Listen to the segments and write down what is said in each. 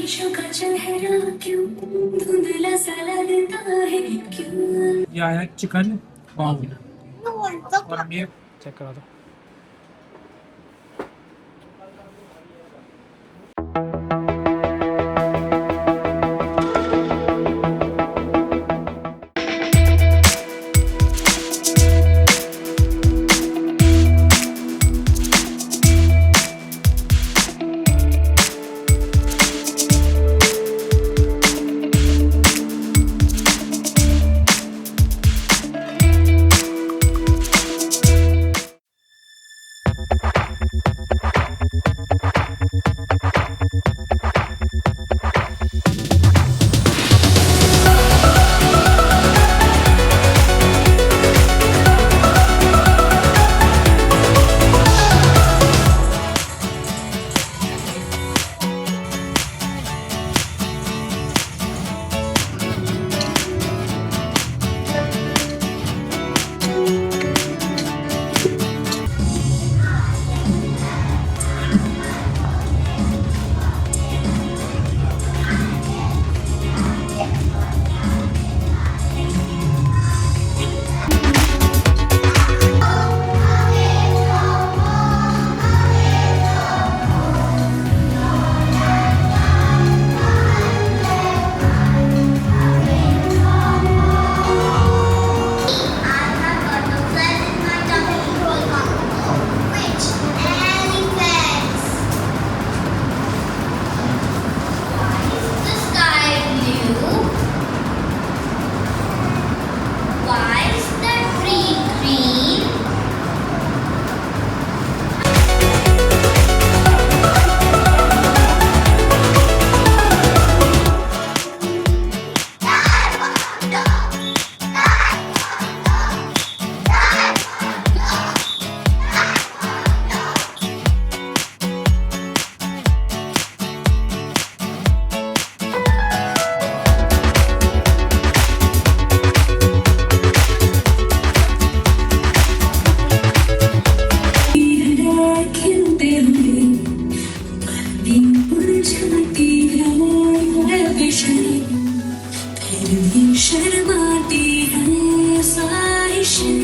बारिशों का चेहरा क्यों धुंधला सा लगता है क्यों। ये आया चिकन पाव और हम ये चेक करा दो। शर्माती है ख्वाहिशें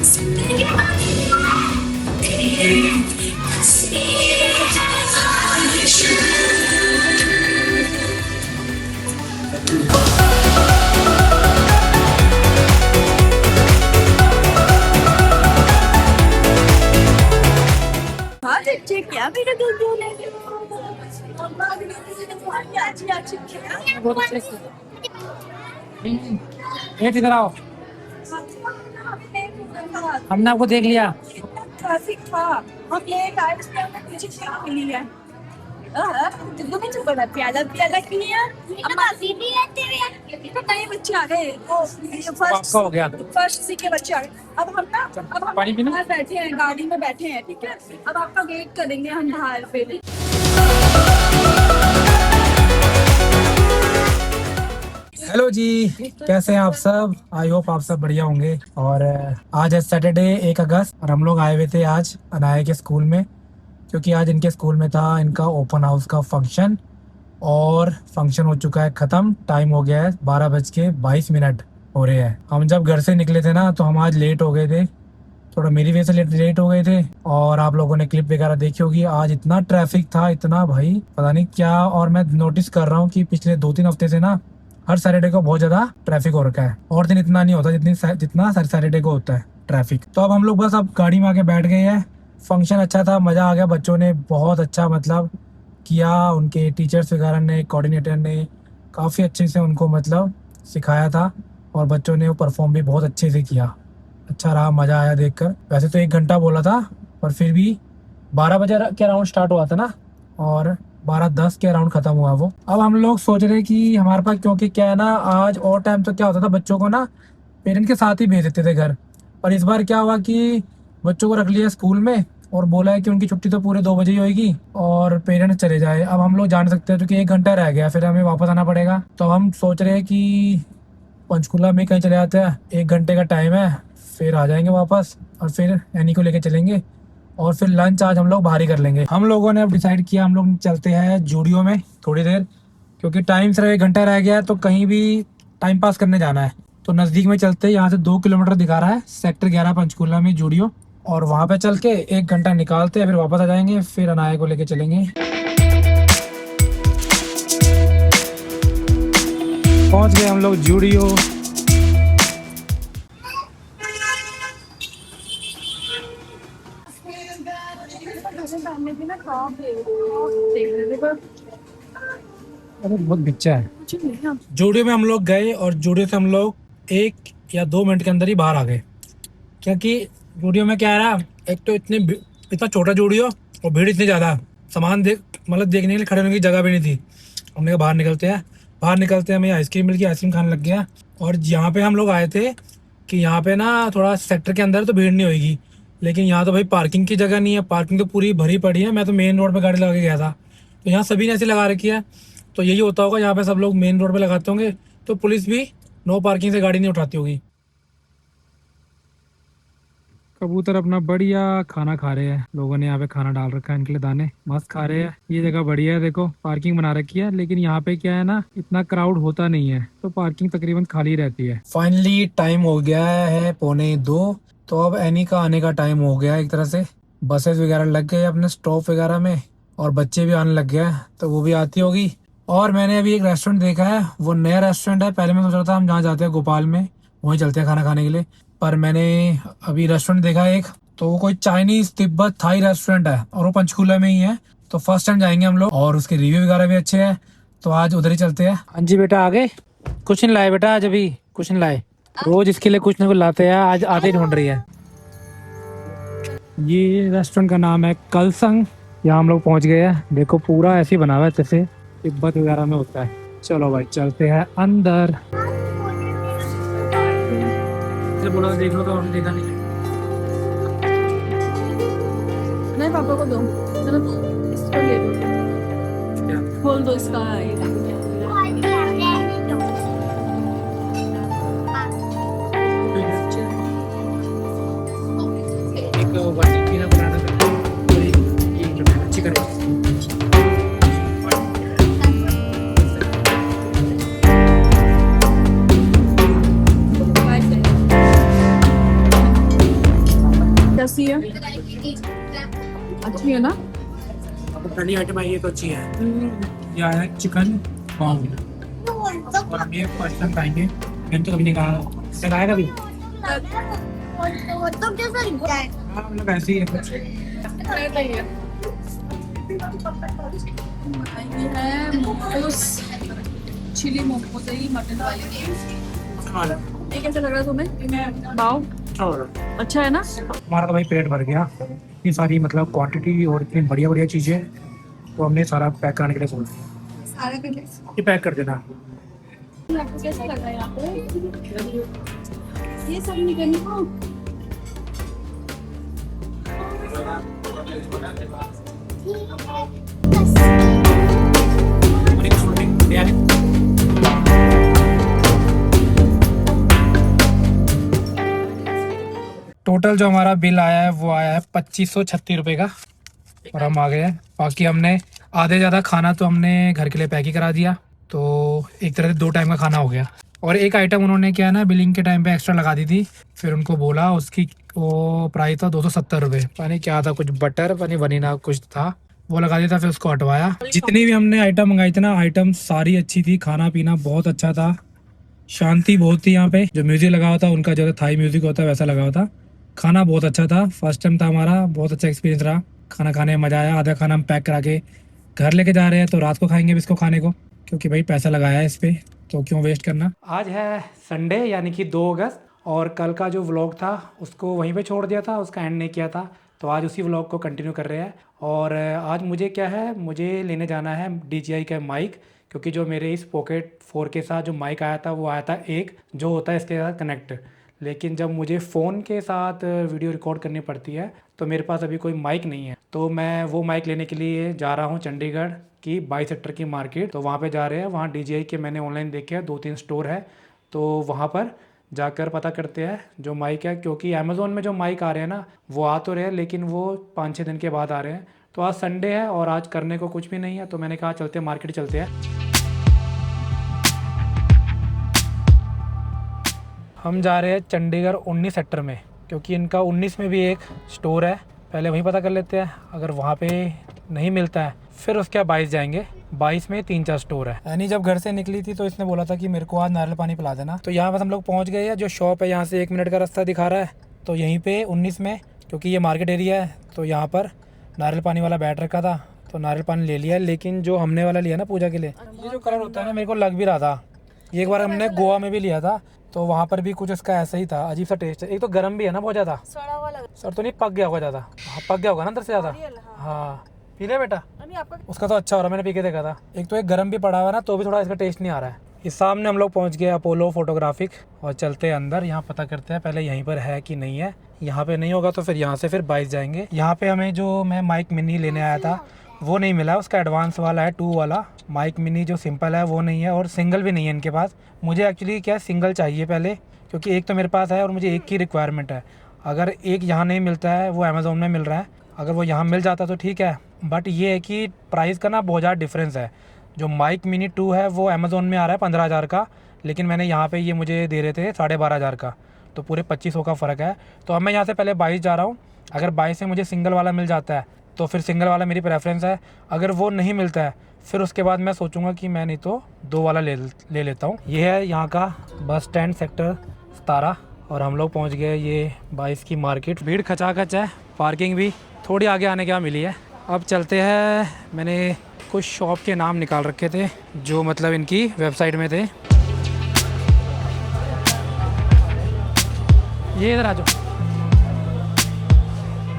जिंदगी तेरी तस्वीर है ख्वाहिशें। चेक किया मेरा गंदे ने इधर आओ, हमने आपको देख लिया। ट्रैफिक था, हम लेट आए, इसलिए हमने पीछे सीट मिली है। जिंदू में चुप कर, प्याला प्याला की है। अब बाजी भी है तेरे, नए बच्चे आ गए। आपका हो गया। फर्स्ट सी के बच्चे आ गए। अब हम ना, अब हम पानी पीना? बाहर बैठे हैं, गाड़ी में बैठे हैं, ठीक है। अब आपका वेट करेंगे हम बाहर पे। हेलो जी, कैसे हैं आप सब? आई होप आप सब बढ़िया होंगे। और आज है सैटरडे 1 अगस्त और हम लोग आए हुए थे आज अनाया के स्कूल में, क्योंकि आज इनके स्कूल में था इनका ओपन हाउस का फंक्शन। और फंक्शन हो चुका है ख़त्म, टाइम हो गया है 12:22 हो रहे हैं। हम जब घर से निकले थे ना तो हम आज लेट हो गए थे, थोड़ा मेरी वजह से लेट हो गए थे। और आप लोगों ने क्लिप वगैरह देखी होगी, आज इतना ट्रैफिक था, इतना भाई पता नहीं क्या। और मैं नोटिस कर रहा हूँ कि पिछले 2-3 हफ्ते से ना हर सैटरडे को बहुत ज़्यादा ट्रैफिक हो रखा है। और दिन इतना नहीं होता जितना सैटरडे को होता है ट्रैफिक। तो अब हम लोग बस अब गाड़ी में आके बैठ गए हैं। फंक्शन अच्छा था, मज़ा आ गया, बच्चों ने बहुत अच्छा मतलब किया, उनके टीचर्स वगैरह ने, कोऑर्डिनेटर ने काफ़ी अच्छे से उनको मतलब सिखाया था। और बच्चों ने वो परफॉर्म भी बहुत अच्छे से किया, अच्छा रहा, मज़ा आया देखकर। वैसे तो 1 घंटा बोला था, पर फिर भी 12 बजे के अराउंड स्टार्ट हुआ था ना, और 12:10 के अराउंड ख़त्म हुआ वो। अब हम लोग सोच रहे हैं कि हमारे पास, क्योंकि क्या है ना, आज और टाइम तो क्या होता था, बच्चों को ना पेरेंट्स के साथ ही भेज देते थे घर। और इस बार क्या हुआ कि बच्चों को रख लिया स्कूल में और बोला है कि उनकी छुट्टी तो पूरे 2 बजे ही होगी और पेरेंट्स चले जाए। अब हम लोग जान सकते हैं क्योंकि 1 घंटा रह गया, फिर हमें वापस आना पड़ेगा। तो हम सोच रहे हैं कि पंचकूला में कहीं चले जाते हैं, 1 घंटे का टाइम है, फिर आ जाएंगे वापस और फिर एनी को लेके चलेंगे। और फिर लंच आज हम लोग बाहर ही कर लेंगे। हम लोगों ने अब डिसाइड किया हम लोग चलते हैं जूडियो में थोड़ी देर, क्योंकि टाइम सिर्फ 1 घंटा रह गया है, तो कहीं भी टाइम पास करने जाना है। तो नज़दीक में चलते हैं, यहाँ से 2 किलोमीटर दिखा रहा है, सेक्टर 11 पंचकूला में जूडियो। और वहाँ पे चल के 1 घंटा निकालते हैं, फिर वापस आ जाएंगे, फिर अनाया को लेके चलेंगे। पहुँच गए हम लोग जूडियो। पहनने की ना टॉप देख रहे थे पर अरे बहुत बिच्चा है। कुछ नहीं है। जूडियो में हम लोग गए और जूडियो से हम लोग 1 या 2 मिनट के अंदर ही बाहर आ गए, क्योंकि जूडियो में क्या है ना, एक तो इतना छोटा जूडियो और भीड़ इतनी ज़्यादा, सामान देखने के लिए खड़े होने की जगह भी नहीं थी। हमने कहा बाहर निकलते हैं। बाहर निकलते हैं, हमें आइसक्रीम मिल गई, आइसक्रीम खाने लग गया। और यहाँ पे हम लोग आए थे कि यहाँ पे ना थोड़ा सेक्टर के अंदर तो भीड़ नहीं होगी, लेकिन यहाँ तो भाई पार्किंग की जगह नहीं है, पार्किंग तो पूरी भरी पड़ी है। मैं तो मेन रोड पे गाड़ी लगा के गया था, तो यहाँ सभी ने ऐसी लगा रखी है। तो यही होता होगा, यहाँ पे सब लोग मेन रोड पे लगाते होंगे, तो पुलिस भी नो पार्किंग से गाड़ी नहीं उठाती होगी। कबूतर अपना बढ़िया खाना खा रहे हैं, लोगों ने यहाँ पे खाना डाल रखा है इनके लिए, दाने मस्त खा रहे हैं। ये जगह बढ़िया है, देखो पार्किंग बना रखी है, लेकिन यहाँ पे क्या है ना, इतना क्राउड होता नहीं है, तो पार्किंग तकरीबन खाली रहती है। फाइनली टाइम हो गया है 1:45, तो अब एनी का आने का टाइम हो गया है। एक तरह से बसेस वगैरह लग गए अपने स्टॉप वगैरह में, और बच्चे भी आने लग गए हैं, तो वो भी आती होगी। और मैंने अभी एक रेस्टोरेंट देखा है, वो नया रेस्टोरेंट है। पहले मैं सोच रहा था हम जहाँ जाते हैं गोपाल में, वहीं चलते हैं खाना खाने के लिए, पर मैंने अभी रेस्टोरेंट देखा है एक, तो वो कोई चाइनीज तिब्बत थाई रेस्टोरेंट है, और वो पंचकूला में ही है। तो फर्स्ट टाइम जाएंगे हम लोग, और उसके रिव्यू वगैरह भी अच्छे हैं, तो आज उधर ही चलते हैं। हाँ जी बेटा, आ गए? कुछ नहीं लाए बेटा आज, अभी कुछ नहीं लाए। रोज इसके लिए कुछ ना कुछ लाते हैं, आज आते ही ढूंढ रही है। ये रेस्टोरेंट का नाम है कलसंग। यहाँ हम लोग पहुँच गए हैं, देखो पूरा ऐसे ही बना हुआ है जैसे तिब्बत वगैरह में होता है। चलो भाई चलते हैं अंदर। बोला देख लो, तो हमने देखा नहीं। नहीं पापा को दो, चलो इसको ले लो, खोल दो इसका। चिकन कैसी है? अच्छी है ना? पहली आइटम आई है तो अच्छी है। यह है चिकन पाव, और हम ये फर्स्ट टाइम खाएंगे, मैंने तो कभी नहीं खाया। इससे खाया कभी? हाँ मतलब ऐसे ही है कुछ। ये है मोमोज, चिली मोमोज है, मटन वाले। ये कैसा लग रहा है तुम्हें? बाव अच्छा है ना? हमारा तो भाई पेट भर गया, इतनी सारी मतलब क्वांटिटी और इतनी बढ़िया बढ़िया चीज़ें, तो हमने सारा पैक कराने के लिए सोच दिया। सारा कर ले। ये पैक कर देना। आपको कैसा लग रहा है यहाँ पे? ये सब नहीं करनी हो। टोटल जो हमारा बिल आया है वो आया है 2536 रुपये का, और हम आ गए हैं। बाकी हमने आधे ज़्यादा खाना तो हमने घर के लिए पैक ही करा दिया, तो एक तरह से 2 टाइम का खाना हो गया। और एक आइटम उन्होंने क्या है ना, बिलिंग के टाइम पे एक्स्ट्रा लगा दी थी, फिर उनको बोला, उसकी वो प्राइस था 270 रुपये, पानी क्या था, कुछ बटर पानी वनीला कुछ था, वो लगा दिया था, फिर उसको हटवाया। जितनी भी हमने आइटम मंगाई थी ना, आइटम सारी अच्छी थी, खाना पीना बहुत अच्छा था, शांति बहुत थी यहाँ पे। जो म्यूजिक लगा हुआ था उनका जो थाई म्यूजिक होता है वैसा लगा हुआ था। खाना बहुत अच्छा था, फर्स्ट टाइम था हमारा, बहुत अच्छा एक्सपीरियंस रहा। खाना खाने में मज़ा आया। आधा खाना हम पैक करा के घर लेके जा रहे हैं, तो रात को खाएंगे इसको खाने को, क्योंकि भाई पैसा लगाया है इस पर, तो क्यों वेस्ट करना। आज है संडे यानी कि 2 अगस्त, और कल का जो व्लॉग था उसको वहीं पे छोड़ दिया था, उसका एंड नहीं किया था, तो आज उसी व्लॉग को कंटिन्यू कर रहे हैं। और आज मुझे क्या है, मुझे लेने जाना है DJI का माइक, क्योंकि जो मेरे इस पॉकेट 4 के साथ जो माइक आया था वो आया था एक, जो होता है इसके साथ कनेक्ट, लेकिन जब मुझे फ़ोन के साथ वीडियो रिकॉर्ड करनी पड़ती है तो मेरे पास अभी कोई माइक नहीं है। तो मैं वो माइक लेने के लिए जा रहा हूँ चंडीगढ़ की 22 सेक्टर की मार्केट, तो वहाँ पे जा रहे हैं। वहाँ DJI के मैंने ऑनलाइन देखे हैं 2-3 स्टोर है, तो वहाँ पर जाकर पता करते हैं जो माइक है, क्योंकि अमेज़ोन में जो माइक आ रहे हैं ना वो आ तो रहे हैं लेकिन वो 5-6 दिन के बाद आ रहे हैं। तो आज संडे है और आज करने को कुछ भी नहीं है, तो मैंने कहा चलते हैं मार्केट चलते हैं। हम जा रहे हैं चंडीगढ़ 19 सेक्टर में, क्योंकि इनका 19 में भी एक स्टोर है। पहले वहीं पता कर लेते हैं, अगर वहाँ पे नहीं मिलता है फिर उसके बाद 22 जाएंगे। 22 में 3-4 स्टोर है। यानी जब घर से निकली थी तो इसने बोला था कि मेरे को आज नारियल पानी पिला देना। तो यहाँ बस हम लोग पहुँच गए हैं। जो शॉप है यहाँ से 1 मिनट का रास्ता दिखा रहा है, तो यहीं पे 19 में, क्योंकि ये मार्केट एरिया है, तो यहाँ पर नारियल पानी वाला बैठ रखा था तो नारियल पानी ले लिया। लेकिन जो हमने वाला लिया ना पूजा के लिए, ये जो कलर होता है ना, मेरे को लग भी रहा था। एक बार हमने गोवा में भी लिया था तो वहाँ पर भी कुछ इसका ऐसा ही था, अजीब सा टेस्ट है। एक तो गर्म भी है ना बहुत ज़्यादा। सड़ा हुआ लग सर तो नहीं पक गया होगा ज़्यादा? हाँ पक गया होगा ना अंदर से ज़्यादा। हाँ पी ले बेटा, अभी आपका उसका तो अच्छा हो रहा है, मैंने पी के देखा था। एक तो एक गर्म भी पड़ा हुआ है ना, तो भी थोड़ा इसका टेस्ट नहीं आ रहा है। इस सामने हम लोग पहुंच गए अपोलो फोटोग्राफिक और चलते हैं अंदर। यहाँ पता करते हैं पहले यहीं पर है कि नहीं है। यहाँ पे नहीं होगा तो फिर यहाँ से फिर 22 जाएंगे। यहाँ पे हमें जो मैं माइक मिनी लेने आया था वो नहीं मिला, उसका एडवांस वाला है 2 वाला। माइक मिनी जो सिंपल है वो नहीं है और सिंगल भी नहीं है इनके पास। मुझे एक्चुअली क्या सिंगल चाहिए पहले, क्योंकि एक तो मेरे पास है और मुझे एक की रिक्वायरमेंट है। अगर एक यहाँ नहीं मिलता है, वो अमेज़ोन में मिल रहा है, अगर वो यहाँ मिल जाता तो ठीक है। बट ये है कि प्राइस का ना बहुत ज़्यादा डिफरेंस है। जो माइक मिनी 2 है वो अमेज़ोन में आ रहा है 15,000 का, लेकिन मैंने यहाँ पे ये मुझे दे रहे थे 12,500 का, तो पूरे 2500 का फ़र्क है। तो अब मैं यहाँ से पहले 22 जा रहा हूँ। अगर 22 से मुझे सिंगल वाला मिल जाता है तो फिर सिंगल वाला मेरी प्रेफरेंस है। अगर वो नहीं मिलता है फिर उसके बाद मैं सोचूंगा कि मैं नहीं तो 2 वाला ले लेता हूँ। ये है यहाँ का बस स्टैंड सेक्टर 17 और हम लोग पहुँच गए ये 22 की मार्केट। भीड़ खचाखच है, पार्किंग भी थोड़ी आगे आने के बाद मिली है। अब चलते हैं। मैंने कुछ शॉप के नाम निकाल रखे थे जो मतलब इनकी वेबसाइट में थे। ये इधर आ जाओ।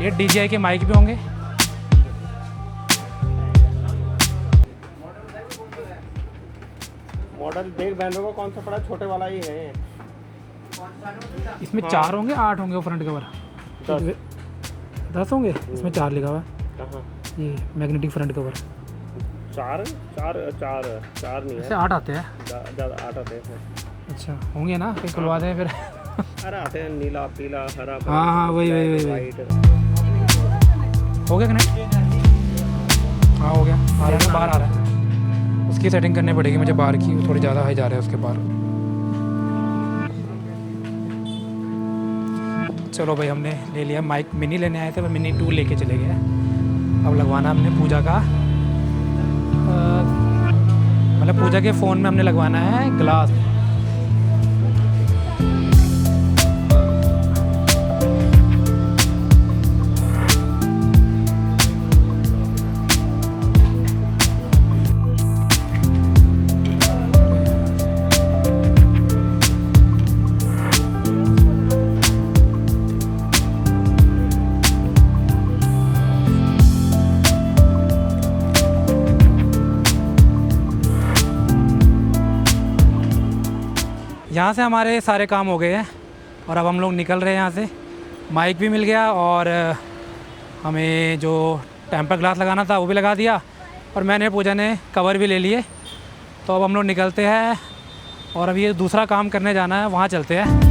ये DJI के माइक भी होंगे। मॉडल देख बहनों को कौन सा पड़ा, छोटे वाला ही है। इसमें 4 होंगे 8 होंगे वो फ्रंट कवर? 10 होंगे। इसमें 4 लिखा हुआ है। कहाँ? ये मैग्नेटिक फ्रंट कवर। 4 नहीं है, 8 आते हैं। ज़्यादा 8 आते हैं। अच्छा होंगे ना, फिर खुलवा दें फिर। अरे आते हैं नीला पीला हरा। हाँ वही वाइट। हो गया कनेक्ट? हाँ हो गया। आ रहा है, बाहर आ रहा है। उसकी सेटिंग करनी पड़ेगी मुझे बाहर की, वो थोड़ी ज़्यादा हाई जा रहा है उसके बाहर। चलो भाई हमने ले लिया। माइक मिनी लेने आए थे, पर मिनी 2 लेके चले गए। अब लगवाना हमने पूजा का, मतलब पूजा के फ़ोन में हमने लगवाना है ग्लास। यहाँ से हमारे सारे काम हो गए हैं और अब हम लोग निकल रहे हैं यहाँ से। माइक भी मिल गया और हमें जो टेम्पर ग्लास लगाना था वो भी लगा दिया और मैंने पूजा ने कवर भी ले लिए। तो अब हम लोग निकलते हैं और अब ये दूसरा काम करने जाना है, वहाँ चलते हैं।